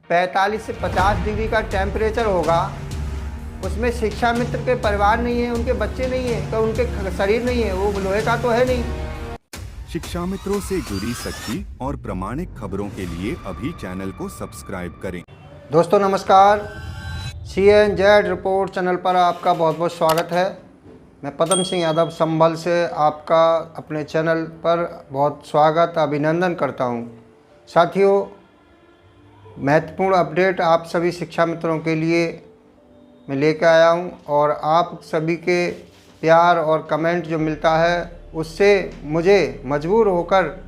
45 से 50 डिग्री का टेम्परेचर होगा, उसमें शिक्षा मित्र के परिवार नहीं है, उनके बच्चे नहीं है, तो उनके शरीर नहीं है, वो लोहे का तो है नहीं। शिक्षा मित्रों से जुड़ी सच्ची और प्रामाणिक खबरों के लिए अभी चैनल को सब्सक्राइब करें। दोस्तों नमस्कार, CNZ रिपोर्ट चैनल पर आपका बहुत बहुत स्वागत है। मैं पद्म सिंह यादव संभल से आपका अपने चैनल पर बहुत स्वागत अभिनंदन करता हूं। साथियों, महत्वपूर्ण अपडेट आप सभी शिक्षा मित्रों के लिए मैं लेकर आया हूं और आप सभी के प्यार और कमेंट जो मिलता है उससे मुझे मजबूर होकर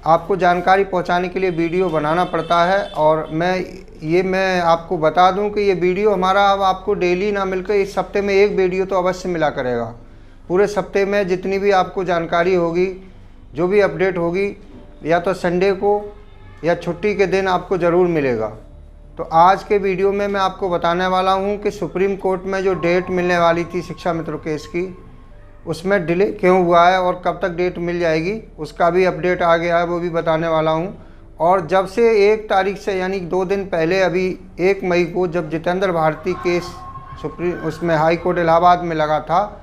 आपको जानकारी पहुंचाने के लिए वीडियो बनाना पड़ता है। और मैं आपको बता दूं कि ये वीडियो हमारा अब आपको डेली ना मिलकर इस हफ्ते में एक वीडियो तो अवश्य मिला करेगा। पूरे हफ्ते में जितनी भी आपको जानकारी होगी, जो भी अपडेट होगी, या तो संडे को या छुट्टी के दिन आपको ज़रूर मिलेगा। तो आज के वीडियो में मैं आपको बताने वाला हूं कि सुप्रीम कोर्ट में जो डेट मिलने वाली थी शिक्षा मित्रों केस की, उसमें डिले क्यों हुआ है और कब तक डेट मिल जाएगी, उसका भी अपडेट आ गया है, वो भी बताने वाला हूं। और जब से 1 तारीख से यानी 2 दिन पहले, अभी 1 मई को जब जितेंद्र भारती केस उसमें हाई कोर्ट इलाहाबाद में लगा था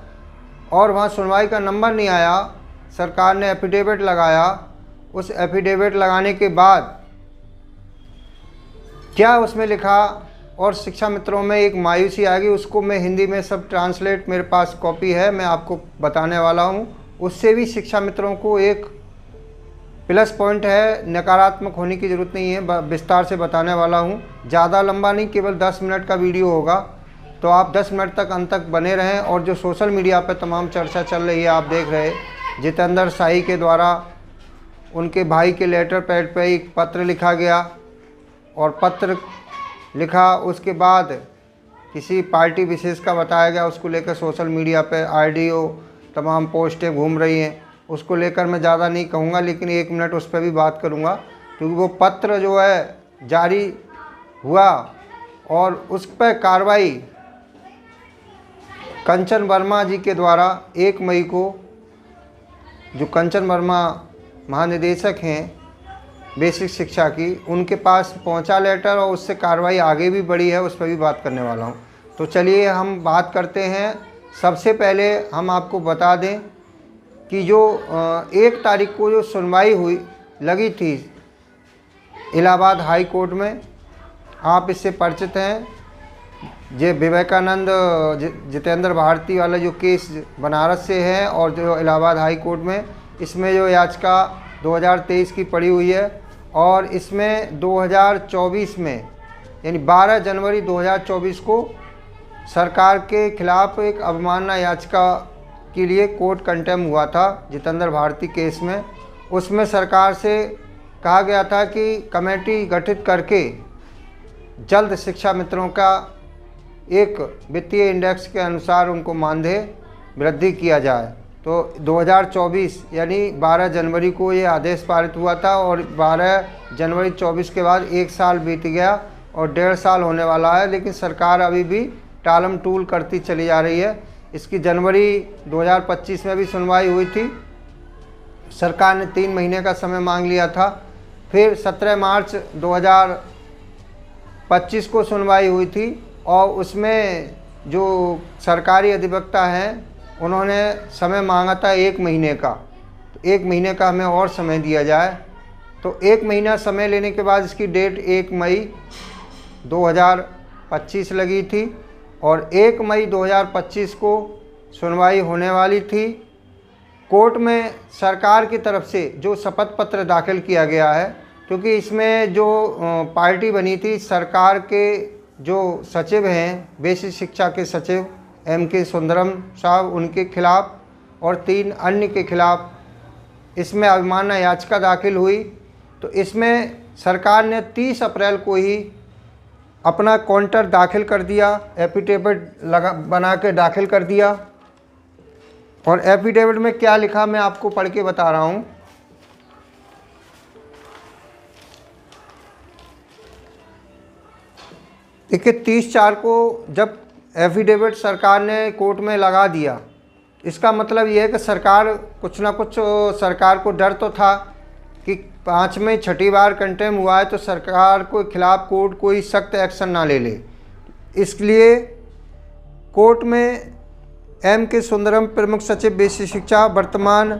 और वहां सुनवाई का नंबर नहीं आया, सरकार ने एफिडेविट लगाया। उस एफिडेविट लगाने के बाद क्या उसमें लिखा और शिक्षा मित्रों में एक मायूसी आ गई, उसको मैं हिंदी में सब ट्रांसलेट, मेरे पास कॉपी है, मैं आपको बताने वाला हूं। उससे भी शिक्षा मित्रों को एक प्लस पॉइंट है, नकारात्मक होने की ज़रूरत नहीं है, विस्तार से बताने वाला हूं। ज़्यादा लंबा नहीं, केवल 10 मिनट का वीडियो होगा, तो आप 10 मिनट तक अंत तक बने रहें। और जो सोशल मीडिया पर तमाम चर्चा चल रही है, आप देख रहे, जितेंद्र शाही के द्वारा उनके भाई के लेटर पैड पर एक पत्र लिखा गया और पत्र लिखा, उसके बाद किसी पार्टी विशेष का बताया गया, उसको लेकर सोशल मीडिया पे ऑडियो तमाम पोस्टें घूम रही हैं। उसको लेकर मैं ज़्यादा नहीं कहूँगा, लेकिन 1 मिनट उस पर भी बात करूँगा, क्योंकि वो पत्र जो है जारी हुआ और उस पर कार्रवाई कंचन वर्मा जी के द्वारा 1 मई को, जो कंचन वर्मा महानिदेशक हैं बेसिक शिक्षा की, उनके पास पहुंचा लेटर और उससे कार्रवाई आगे भी बढ़ी है, उस पर भी बात करने वाला हूं। तो चलिए हम बात करते हैं। सबसे पहले हम आपको बता दें कि जो 1 तारीख को जो सुनवाई लगी थी इलाहाबाद हाई कोर्ट में, आप इससे परिचित हैं। ये विवेकानंद जितेंद्र भारती वाला जो केस बनारस से है और जो इलाहाबाद हाई कोर्ट में, इसमें जो याचिका 2023 की पड़ी हुई है और इसमें 2024 में यानी 12 जनवरी 2024 को सरकार के खिलाफ एक अवमानना याचिका के लिए कोर्ट कंटेम हुआ था जितेंद्र भारती केस में। उसमें सरकार से कहा गया था कि कमेटी गठित करके जल्द शिक्षा मित्रों का एक वित्तीय इंडेक्स के अनुसार उनको मानदेय वृद्धि किया जाए। तो 2024 यानी 12 जनवरी को ये आदेश पारित हुआ था और 12 जनवरी 24 के बाद 1 साल बीत गया और 1.5 साल होने वाला है, लेकिन सरकार अभी भी टालम टूल करती चली जा रही है। इसकी जनवरी 2025 में भी सुनवाई हुई थी, सरकार ने 3 महीने का समय मांग लिया था। फिर 17 मार्च 2025 को सुनवाई हुई थी और उसमें जो सरकारी अधिवक्ता हैं उन्होंने समय मांगा था 1 महीने का। तो 1 महीने का हमें और समय दिया जाए। तो 1 महीना समय लेने के बाद इसकी डेट 1 मई 2025 लगी थी और 1 मई 2025 को सुनवाई होने वाली थी। कोर्ट में सरकार की तरफ से जो शपथ पत्र दाखिल किया गया है, क्योंकि इसमें जो पार्टी बनी थी, सरकार के जो सचिव हैं, बेसिक शिक्षा के सचिव MK सुंदरम साहब, उनके खिलाफ और 3 अन्य के खिलाफ इसमें अवमानना याचिका दाखिल हुई। तो इसमें सरकार ने 30 अप्रैल को ही अपना काउंटर दाखिल कर दिया, एफिडेविट बना के दाखिल कर दिया। और एफिडेविट में क्या लिखा मैं आपको पढ़ के बता रहा हूँ। देखिए, 30/4 को जब एफिडेविट सरकार ने कोर्ट में लगा दिया, इसका मतलब ये है कि सरकार कुछ ना कुछ, सरकार को डर तो था कि 5वें छठी बार कंटेम हुआ है तो सरकार के खिलाफ कोर्ट कोई सख्त एक्शन ना ले ले। इसलिए कोर्ट में एम के सुंदरम प्रमुख सचिव बेसिक शिक्षा वर्तमान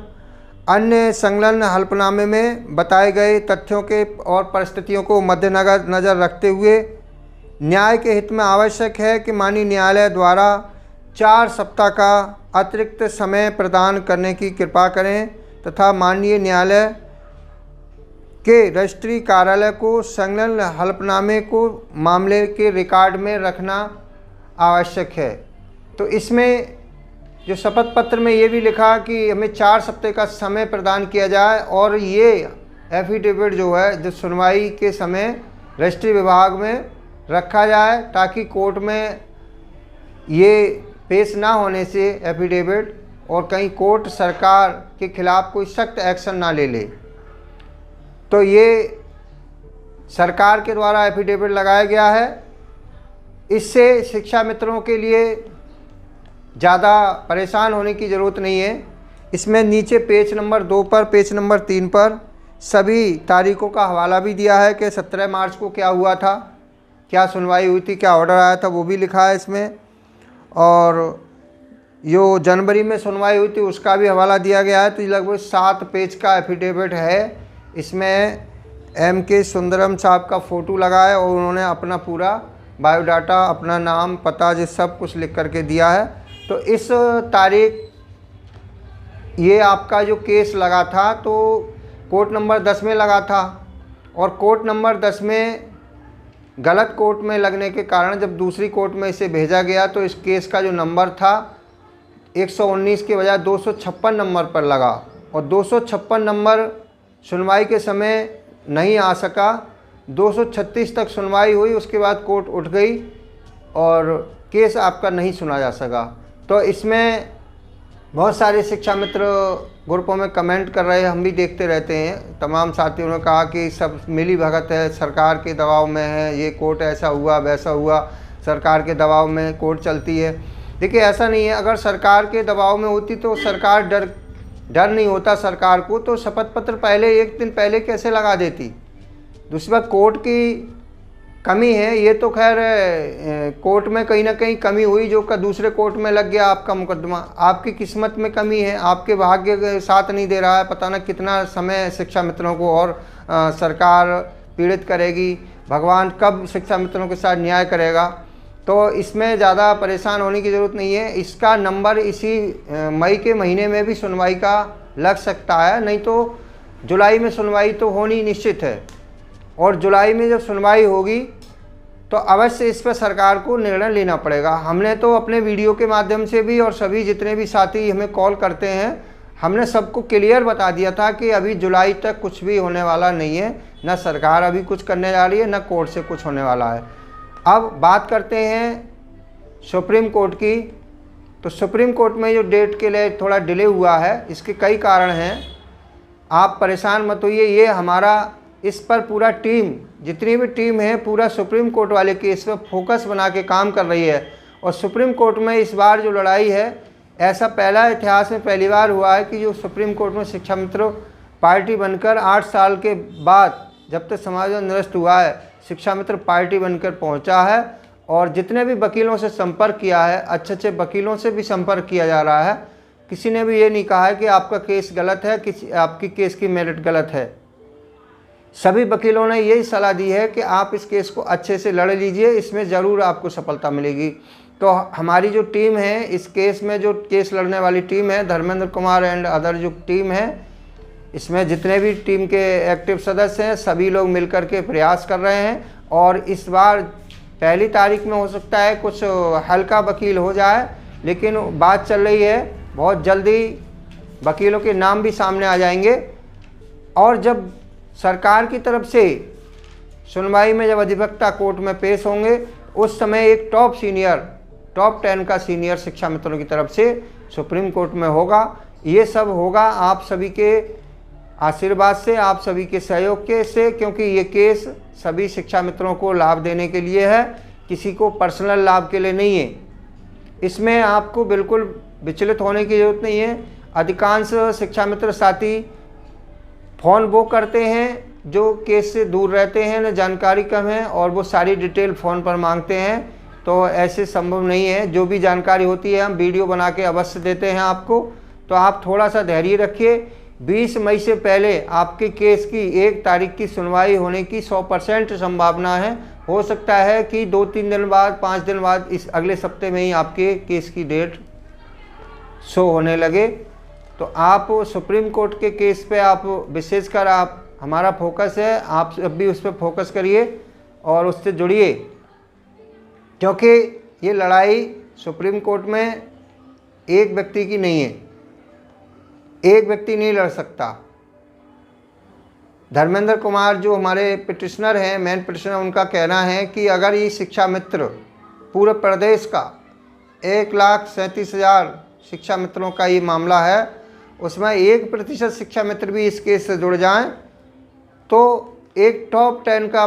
अन्य संलग्न हल्फनामे में बताए गए तथ्यों के और परिस्थितियों को मद्देनजर रखते हुए न्याय के हित में आवश्यक है कि माननीय न्यायालय द्वारा 4 सप्ताह का अतिरिक्त समय प्रदान करने की कृपा करें तथा माननीय न्यायालय के रजिस्ट्री कार्यालय को संलग्न हल्फनामे को मामले के रिकॉर्ड में रखना आवश्यक है। तो इसमें जो शपथ पत्र में ये भी लिखा कि हमें 4 सप्ताह का समय प्रदान किया जाए और ये एफिडेविट जो है जो सुनवाई के समय रजिस्ट्री विभाग में रखा जाए ताकि कोर्ट में ये पेश ना होने से एफिडेविट और कहीं कोर्ट सरकार के खिलाफ कोई सख्त एक्शन ना ले ले। तो ये सरकार के द्वारा एफिडेविट लगाया गया है। इससे शिक्षा मित्रों के लिए ज़्यादा परेशान होने की ज़रूरत नहीं है। इसमें नीचे पेज नंबर 2 पर पेज नंबर 3 पर सभी तारीखों का हवाला भी दिया है कि 17 मार्च को क्या हुआ था, क्या सुनवाई हुई थी, क्या ऑर्डर आया था, वो भी लिखा है इसमें। और जो जनवरी में सुनवाई हुई थी उसका भी हवाला दिया गया है। तो ये लगभग 7 पेज का एफिडेविट है। इसमें एम के सुंदरम साहब का फ़ोटो लगा है और उन्होंने अपना पूरा बायोडाटा, अपना नाम, पता, जो सब कुछ लिख करके दिया है। तो इस तारीख ये आपका जो केस लगा था तो कोर्ट नंबर 10 में लगा था और कोर्ट नंबर 10 में गलत कोर्ट में लगने के कारण जब दूसरी कोर्ट में इसे भेजा गया तो इस केस का जो नंबर था 119 के बजाय 256 नंबर पर लगा और 256 नंबर सुनवाई के समय नहीं आ सका। 236 तक सुनवाई हुई, उसके बाद कोर्ट उठ गई और केस आपका नहीं सुना जा सका। तो इसमें बहुत सारे शिक्षा मित्र ग्रुपों में कमेंट कर रहे हैं, हम भी देखते रहते हैं। तमाम साथियों ने कहा कि सब मिली भगत है, सरकार के दबाव में है, ये कोर्ट ऐसा हुआ वैसा हुआ, सरकार के दबाव में कोर्ट चलती है। देखिए ऐसा नहीं है। अगर सरकार के दबाव में होती तो सरकार डर नहीं होता सरकार को, तो शपथ पत्र पहले 1 दिन पहले कैसे लगा देती। दूसरी बात कोर्ट की कमी है, ये तो खैर कोर्ट में कहीं ना कहीं कमी हुई जो का दूसरे कोर्ट में लग गया आपका मुकदमा। आपकी किस्मत में कमी है, आपके भाग्य साथ नहीं दे रहा है। पता ना कितना समय शिक्षा मित्रों को और सरकार पीड़ित करेगी, भगवान कब शिक्षा मित्रों के साथ न्याय करेगा। तो इसमें ज़्यादा परेशान होने की ज़रूरत नहीं है। इसका नंबर इसी मई के महीने में भी सुनवाई का लग सकता है, नहीं तो जुलाई में सुनवाई तो होनी निश्चित है। और जुलाई में जब सुनवाई होगी तो अवश्य इस पर सरकार को निर्णय लेना पड़ेगा। हमने तो अपने वीडियो के माध्यम से भी और सभी जितने भी साथी हमें कॉल करते हैं, हमने सबको क्लियर बता दिया था कि अभी जुलाई तक कुछ भी होने वाला नहीं है, न सरकार अभी कुछ करने जा रही है, न कोर्ट से कुछ होने वाला है। अब बात करते हैं सुप्रीम कोर्ट की। तो सुप्रीम कोर्ट में जो डेट के लिए थोड़ा डिले हुआ है, इसके कई कारण हैं। आप परेशान मत होइए, ये हमारा इस पर पूरा टीम, जितनी भी टीम है, पूरा सुप्रीम कोर्ट वाले केस पर फोकस बना के काम कर रही है। और सुप्रीम कोर्ट में इस बार जो लड़ाई है, ऐसा पहला इतिहास में पहली बार हुआ है कि जो सुप्रीम कोर्ट में शिक्षा मित्र पार्टी बनकर 8 साल के बाद, जब तक समाज में निरस्त हुआ है, शिक्षा मित्र पार्टी बनकर पहुंचा है। और जितने भी वकीलों से संपर्क किया है, अच्छे अच्छे वकीलों से भी संपर्क किया जा रहा है। किसी ने भी ये नहीं कहा है कि आपका केस गलत है, आपकी केस की मेरिट गलत है। सभी वकीलों ने यही सलाह दी है कि आप इस केस को अच्छे से लड़ लीजिए, इसमें ज़रूर आपको सफलता मिलेगी। तो हमारी जो टीम है, इस केस में जो केस लड़ने वाली टीम है, धर्मेंद्र कुमार एंड अदर जो टीम है, इसमें जितने भी टीम के एक्टिव सदस्य हैं, सभी लोग मिलकर के प्रयास कर रहे हैं। और इस बार 1 तारीख में हो सकता है कुछ हल्का वकील हो जाए, लेकिन बात चल रही है बहुत जल्दी वकीलों के नाम भी सामने आ जाएंगे। और जब सरकार की तरफ से सुनवाई में जब अधिवक्ता कोर्ट में पेश होंगे, उस समय एक टॉप 10 का सीनियर शिक्षा मित्रों की तरफ से सुप्रीम कोर्ट में होगा। ये सब होगा आप सभी के आशीर्वाद से, आप सभी के सहयोग के से, क्योंकि ये केस सभी शिक्षा मित्रों को लाभ देने के लिए है, किसी को पर्सनल लाभ के लिए नहीं है। इसमें आपको बिल्कुल विचलित होने की ज़रूरत नहीं है। अधिकांश शिक्षा मित्र साथी फ़ोन वो करते हैं जो केस से दूर रहते हैं, न जानकारी कम है, और वो सारी डिटेल फ़ोन पर मांगते हैं। तो ऐसे संभव नहीं है। जो भी जानकारी होती है हम वीडियो बना के अवश्य देते हैं आपको। तो आप थोड़ा सा धैर्य रखिए। 20 मई से पहले आपके केस की 1 तारीख की सुनवाई होने की 100% संभावना है। हो सकता है कि 2-3 दिन बाद, 5 दिन बाद, इस अगले सप्ते में ही आपके केस की डेट शो होने लगे। तो आप सुप्रीम कोर्ट के केस पे आप विशेषकर आप, हमारा फोकस है, आप भी उस पर फोकस करिए और उससे जुड़िए, क्योंकि ये लड़ाई सुप्रीम कोर्ट में एक व्यक्ति की नहीं है। एक व्यक्ति नहीं लड़ सकता। धर्मेंद्र कुमार जो हमारे पिटिशनर हैं, मेन पिटिशनर, उनका कहना है कि अगर ये शिक्षा मित्र पूरे प्रदेश का 1,37,000 शिक्षा मित्रों का ये मामला है, उसमें 1% शिक्षा मित्र भी इस केस से जुड़ जाएं तो एक टॉप 10 का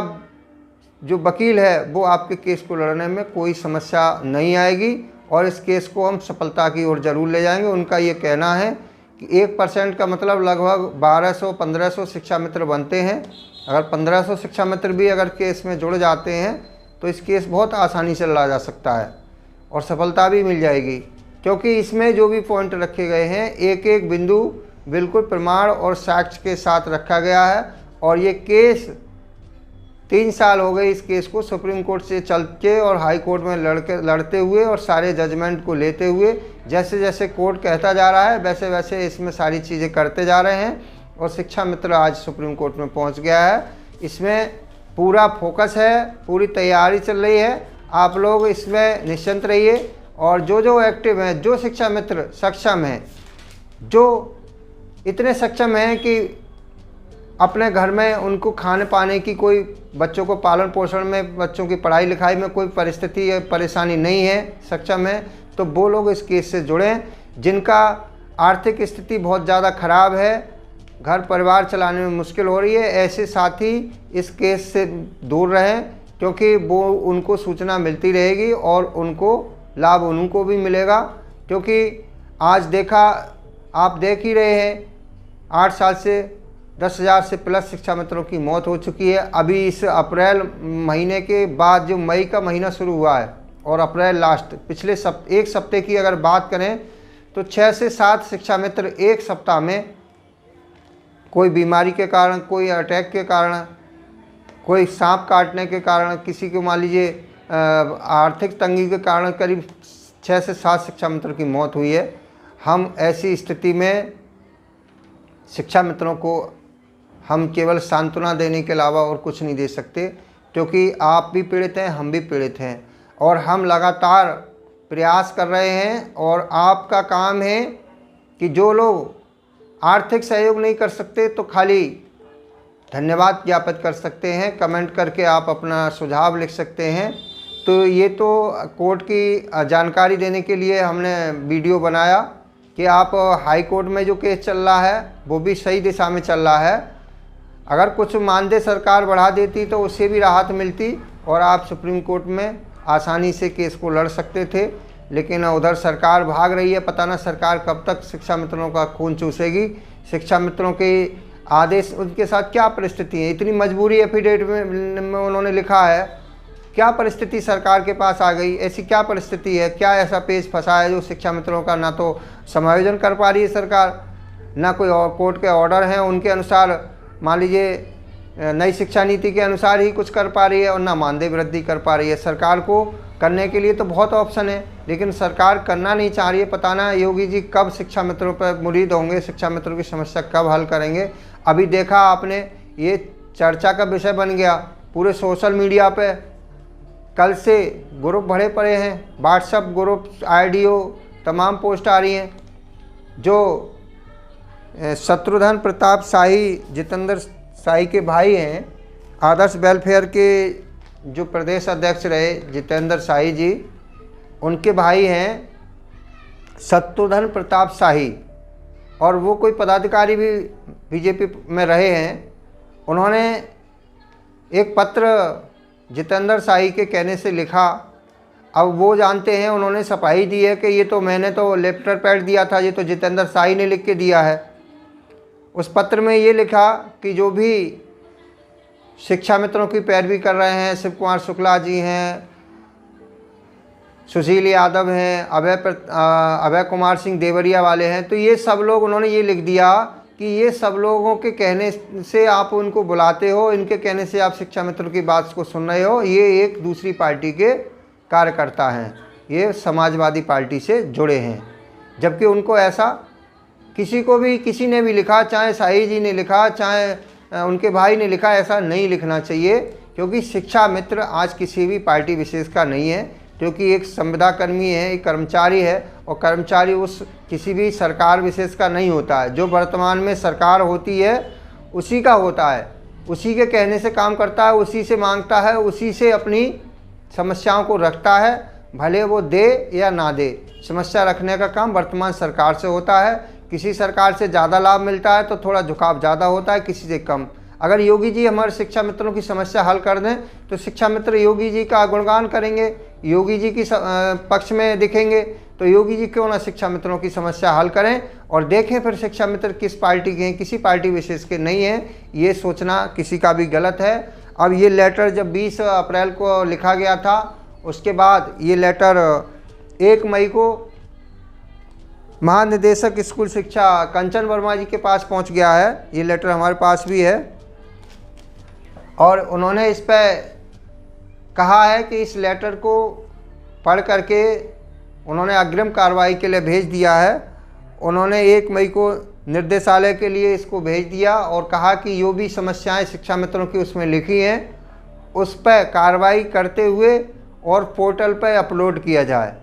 जो वकील है वो आपके केस को लड़ने में कोई समस्या नहीं आएगी और इस केस को हम सफलता की ओर जरूर ले जाएंगे। उनका ये कहना है कि 1% का मतलब लगभग 1200-1500 शिक्षा मित्र बनते हैं। अगर 1500 शिक्षा मित्र भी अगर केस में जुड़ जाते हैं तो इस केस बहुत आसानी से लड़ा जा सकता है और सफलता भी मिल जाएगी, क्योंकि इसमें जो भी पॉइंट रखे गए हैं एक एक बिंदु बिल्कुल प्रमाण और साक्ष्य के साथ रखा गया है। और ये केस 3 साल हो गए इस केस को सुप्रीम कोर्ट से चल के और हाई कोर्ट में लड़ते हुए और सारे जजमेंट को लेते हुए। जैसे जैसे कोर्ट कहता जा रहा है वैसे वैसे इसमें सारी चीज़ें करते जा रहे हैं और शिक्षा मित्र आज सुप्रीम कोर्ट में पहुंच गया है। इसमें पूरा फोकस है, पूरी तैयारी चल रही है। आप लोग इसमें निश्चिंत रहिए और जो एक्टिव हैं, जो शिक्षा मित्र सक्षम हैं, जो इतने सक्षम हैं कि अपने घर में उनको खाने पाने की, कोई बच्चों को पालन पोषण में, बच्चों की पढ़ाई लिखाई में कोई परिस्थिति या परेशानी नहीं है, सक्षम है, तो वो लोग इस केस से जुड़ें। जिनका आर्थिक स्थिति बहुत ज़्यादा ख़राब है, घर परिवार चलाने में मुश्किल हो रही है, ऐसे साथी इस केस से दूर रहें, क्योंकि वो उनको सूचना मिलती रहेगी और उनको लाभ उनको भी मिलेगा। क्योंकि आज देखा, आप देख ही रहे हैं, 8 साल से 10,000 से प्लस शिक्षा मित्रों की मौत हो चुकी है। अभी इस अप्रैल महीने के बाद जो मई का महीना शुरू हुआ है और अप्रैल लास्ट, पिछले एक सप्ते की अगर बात करें तो 6 से 7 शिक्षा मित्र एक सप्ताह में कोई बीमारी के कारण, कोई अटैक के कारण, कोई सांप काटने के कारण, किसी को मान लीजिए आर्थिक तंगी के कारण करीब 6 से 7 शिक्षा मित्रों की मौत हुई है। हम ऐसी स्थिति में शिक्षा मित्रों को हम केवल सांत्वना देने के अलावा और कुछ नहीं दे सकते, क्योंकि आप भी पीड़ित हैं, हम भी पीड़ित हैं और हम लगातार प्रयास कर रहे हैं। और आपका काम है कि जो लोग आर्थिक सहयोग नहीं कर सकते तो खाली धन्यवाद ज्ञापित कर सकते हैं, कमेंट करके आप अपना सुझाव लिख सकते हैं। तो ये तो कोर्ट की जानकारी देने के लिए हमने वीडियो बनाया कि आप हाई कोर्ट में जो केस चल रहा है वो भी सही दिशा में चल रहा है। अगर कुछ मानदेय सरकार बढ़ा देती तो उससे भी राहत मिलती और आप सुप्रीम कोर्ट में आसानी से केस को लड़ सकते थे, लेकिन उधर सरकार भाग रही है। पता ना सरकार कब तक शिक्षा मित्रों का खून चूसेगी। शिक्षा मित्रों के आदेश, उनके साथ क्या परिस्थिति है, इतनी मजबूरी एफिडेविट में उन्होंने लिखा है, क्या परिस्थिति सरकार के पास आ गई, ऐसी क्या परिस्थिति है, क्या ऐसा पेज फंसा है जो शिक्षा मित्रों का ना तो समायोजन कर पा रही है सरकार, ना कोई और कोर्ट के ऑर्डर हैं उनके अनुसार, मान लीजिए नई शिक्षा नीति के अनुसार ही कुछ कर पा रही है, और ना मानदेय वृद्धि कर पा रही है। सरकार को करने के लिए तो बहुत ऑप्शन है, लेकिन सरकार करना नहीं चाह रही है। पता ना योगी जी कब शिक्षा मित्रों पर मुरीद होंगे, शिक्षा मित्रों की समस्या कब हल करेंगे। अभी देखा आपने, ये चर्चा का विषय बन गया पूरे सोशल मीडिया पे। कल से ग्रुप भरे पड़े हैं, व्हाट्सएप ग्रुप, आईडियो, तमाम पोस्ट आ रही हैं। जो शत्रुघ्न प्रताप शाही, जितेंद्र शाही के भाई हैं, आदर्श वेलफेयर के जो प्रदेश अध्यक्ष रहे जितेंद्र शाही जी, उनके भाई हैं शत्रुघ्न प्रताप शाही, और वो कोई पदाधिकारी भी बीजेपी में रहे हैं। उन्होंने एक पत्र जितेंद्र शाही के कहने से लिखा। अब वो जानते हैं, उन्होंने सफाई दी है कि ये तो मैंने तो लेटर पैड दिया था, ये तो जितेंद्र शाही ने लिख के दिया है। उस पत्र में ये लिखा कि जो भी शिक्षा मित्रों की पैरवी कर रहे हैं, शिव कुमार शुक्ला जी हैं, सुशील यादव हैं, अभय कुमार सिंह देवरिया वाले हैं, तो ये सब लोग, उन्होंने ये लिख दिया कि ये सब लोगों के कहने से आप उनको बुलाते हो, इनके कहने से आप शिक्षा मित्रों की बात को सुन रहे हो, ये एक दूसरी पार्टी के कार्यकर्ता हैं, ये समाजवादी पार्टी से जुड़े हैं। जबकि उनको ऐसा किसी ने भी लिखा, चाहे शाही जी ने लिखा, चाहे उनके भाई ने लिखा, ऐसा नहीं लिखना चाहिए, क्योंकि शिक्षा मित्र आज किसी भी पार्टी विशेष का नहीं है, क्योंकि एक संविदा कर्मी है, एक कर्मचारी है, और कर्मचारी उस किसी भी सरकार विशेष का नहीं होता है। जो वर्तमान में सरकार होती है उसी का होता है, उसी के कहने से काम करता है, उसी से मांगता है, उसी से अपनी समस्याओं को रखता है, भले वो दे या ना दे। समस्या रखने का काम वर्तमान सरकार से होता है। किसी सरकार से ज़्यादा लाभ मिलता है तो थोड़ा झुकाव ज़्यादा होता है, किसी से कम। अगर योगी जी हमारे शिक्षा मित्रों की समस्या हल कर दें तो शिक्षा मित्र योगी जी का गुणगान करेंगे, योगी जी की पक्ष में दिखेंगे, तो योगी जी क्यों ना शिक्षा मित्रों की समस्या हल करें और देखें फिर शिक्षा मित्र किस पार्टी के हैं, किसी पार्टी विशेष के नहीं हैं। ये सोचना किसी का भी गलत है। अब ये लेटर जब 20 अप्रैल को लिखा गया था, उसके बाद ये लेटर 1 मई को महानिदेशक स्कूल शिक्षा कंचन वर्मा जी के पास पहुंच गया है। ये लेटर हमारे पास भी है और उन्होंने इस पर कहा है कि इस लेटर को पढ़ करके उन्होंने अग्रिम कार्रवाई के लिए भेज दिया है। उन्होंने 1 मई को निर्देशालय के लिए इसको भेज दिया और कहा कि जो भी समस्याएं शिक्षा मित्रों की उसमें लिखी हैं उस पर कार्रवाई करते हुए और पोर्टल पर अपलोड किया जाए।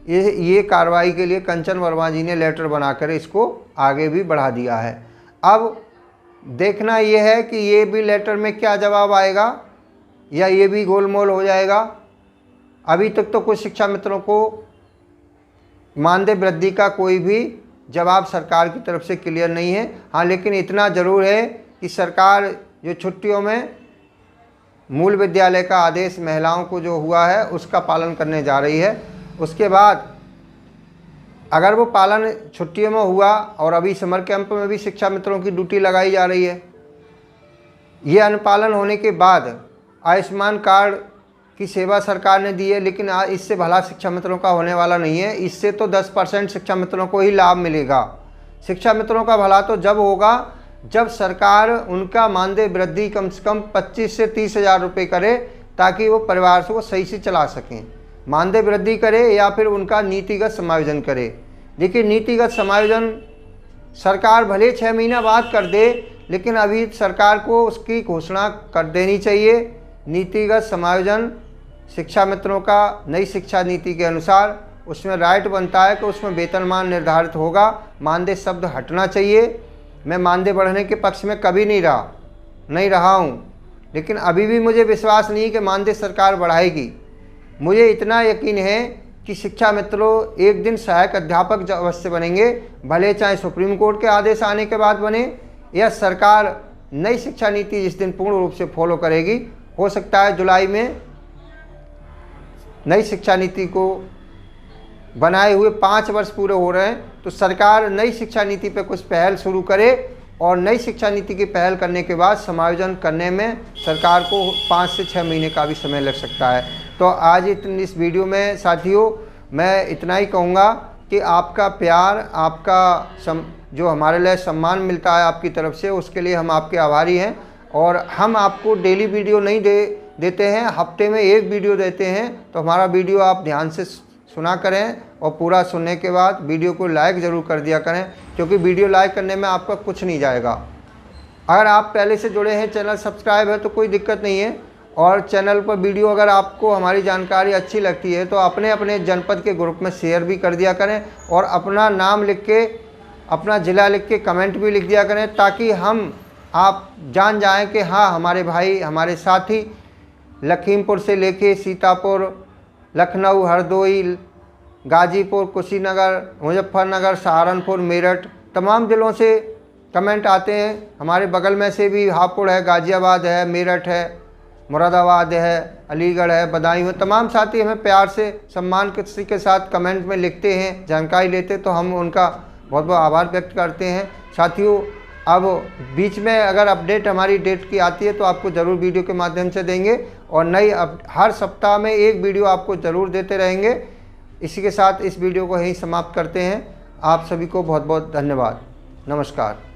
ये कार्रवाई के लिए कंचन वर्मा जी ने लेटर बनाकर इसको आगे भी बढ़ा दिया है। अब देखना ये है कि ये भी लेटर में क्या जवाब आएगा या ये भी गोलमोल हो जाएगा। अभी तक तो कुछ शिक्षा मित्रों को मानदेय वृद्धि का कोई भी जवाब सरकार की तरफ से क्लियर नहीं है। हाँ, लेकिन इतना ज़रूर है कि सरकार जो छुट्टियों में मूल विद्यालय का आदेश महिलाओं को जो हुआ है उसका पालन करने जा रही है। उसके बाद अगर वो पालन छुट्टियों में हुआ और अभी समर कैंप में भी शिक्षा मित्रों की ड्यूटी लगाई जा रही है, ये अनुपालन होने के बाद आयुष्मान कार्ड की सेवा सरकार ने दी है, लेकिन इससे भला शिक्षा मित्रों का होने वाला नहीं है। इससे तो 10% शिक्षा मित्रों को ही लाभ मिलेगा। शिक्षा मित्रों का भला तो जब होगा जब सरकार उनका मानदेय वृद्धि कम से कम 25 से 30 हज़ार रुपये करे, ताकि वो परिवार को सही से चला सकें। मानदेय वृद्धि करे या फिर उनका नीतिगत समायोजन करे। देखिए, नीतिगत समायोजन सरकार भले 6 महीना बाद कर दे, लेकिन अभी सरकार को उसकी घोषणा कर देनी चाहिए। नीतिगत समायोजन शिक्षा मित्रों का नई शिक्षा नीति के अनुसार उसमें राइट बनता है कि उसमें वेतनमान निर्धारित होगा, मानदेय शब्द हटना चाहिए। मैं मानदेय बढ़ने के पक्ष में कभी नहीं रहा हूँ, लेकिन अभी भी मुझे विश्वास नहीं कि मानदेय सरकार बढ़ाएगी। मुझे इतना यकीन है कि शिक्षा मित्रों एक दिन सहायक अध्यापक अवश्य बनेंगे, भले चाहे सुप्रीम कोर्ट के आदेश आने के बाद बने या सरकार नई शिक्षा नीति जिस दिन पूर्ण रूप से फॉलो करेगी। हो सकता है जुलाई में नई शिक्षा नीति को बनाए हुए 5 वर्ष पूरे हो रहे हैं, तो सरकार नई शिक्षा नीति पर कुछ पहल शुरू करे और नई शिक्षा नीति की पहल करने के बाद समायोजन करने में सरकार को 5 से 6 महीने का भी समय लग सकता है। तो आज इस वीडियो में साथियों मैं इतना ही कहूँगा कि आपका प्यार, आपका जो हमारे लिए सम्मान मिलता है आपकी तरफ से, उसके लिए हम आपके आभारी हैं। और हम आपको डेली वीडियो नहीं देते हैं, हफ्ते में 1 वीडियो देते हैं, तो हमारा वीडियो आप ध्यान से सुना करें और पूरा सुनने के बाद वीडियो को लाइक ज़रूर कर दिया करें, क्योंकि वीडियो लाइक करने में आपका कुछ नहीं जाएगा। अगर आप पहले से जुड़े हैं, चैनल सब्सक्राइब है तो कोई दिक्कत नहीं है। और चैनल पर वीडियो अगर आपको हमारी जानकारी अच्छी लगती है तो अपने अपने जनपद के ग्रुप में शेयर भी कर दिया करें और अपना नाम लिख के, अपना ज़िला लिख के कमेंट भी लिख दिया करें, ताकि आप जान जाएं कि हाँ, हमारे भाई, हमारे साथी लखीमपुर से लेके सीतापुर, लखनऊ, हरदोई, गाजीपुर, कुशीनगर, मुजफ्फरनगर, सहारनपुर, मेरठ, तमाम ज़िलों से कमेंट आते हैं। हमारे बगल में से भी हापुड़ है, गाज़ियाबाद है, मेरठ है, मुरादाबाद है, अलीगढ़ है, बदायूं है। तमाम साथी हमें प्यार से, सम्मान के साथ कमेंट में लिखते हैं, जानकारी लेते, तो हम उनका बहुत बहुत आभार व्यक्त करते हैं। साथियों, अब बीच में अगर अपडेट हमारी डेट की आती है तो आपको ज़रूर वीडियो के माध्यम से देंगे, और नई हर सप्ताह में एक वीडियो आपको ज़रूर देते रहेंगे। इसी के साथ इस वीडियो को यहीं समाप्त करते हैं। आप सभी को बहुत बहुत धन्यवाद। नमस्कार।